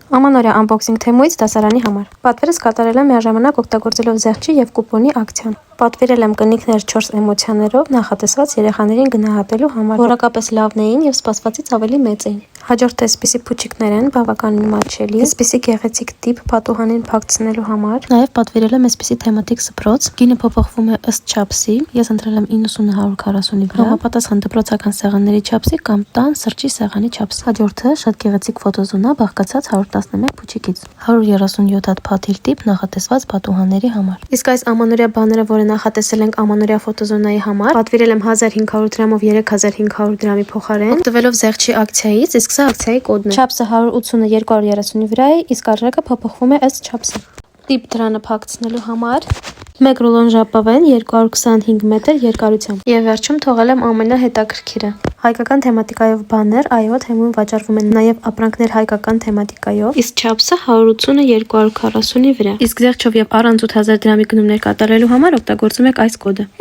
Ամանորյա անբոքսինգ թեմուից դասարանի համար։ Պատվերս կատարել եմ միաժամանակ օգտագործելով զեղչի եւ կուպոնի ակցիան։ Պատվիրել եմ կնիկներ 4 էմոցիաներով նախատեսված երեխաներին գնահատելու համար, որակապես լավն էին եւ սպասվածից ավելի մեծ էին։ Հաջորդը այսպիսի փուչիկներ են, բավականին մատչելի, այսպիսի գեղեցիկ տիպ պատուհանին փակցնելու համար։ Նաեւ պատվիրել եմ այսպիսի թեմատիկ սփռոց, գինը փոփոխվում է ըստ չափսի, ես ընտրել եմ 90-140-ի վրա, համապատասխան դպրոցական սեղանների չափսի կամ տան սրճի սեղանի չափսի։ Հաջորդը շատ գեղեցիկ ֆոտոզոնա բաղկացած 111 փուչիկից, 137 հատ փաթիլ տիպ նախատեսված պատուհանների համար։ Իսկ այս ամանորյա բաները, որը նախատեսել ենք ամանորյա ֆոտոզոնայի համար, պատվիրել եմ 1500 դրամով 3500 դրամի փոխարեն, օգտվելով զեղչի ակցիայից, իսկ սա ակցիայի կոդն է։ Չափսը 180-ը 230-ի վրա է, իսկ արժեքը փոփոխվում է ըստ չափսի։ Տիպ դրանը փակցնելու համար 1 ռուլոն ժապավեն 225 մետր երկարությամբ։ Եվ վերջում թողել եմ ամենահետաքրքիրը։ Հայկական թեմատիկայով բաներ, այո, թեմում վաճառվում են նաև ապրանքներ հայկական թեմատիկայով, իսկ չափսը 180-ը 240-ի վրա։ Իսկ զեղչով եւ առանց 8000 դրամի գնումներ կատարելու համար օգտագործում եք այս կոդը։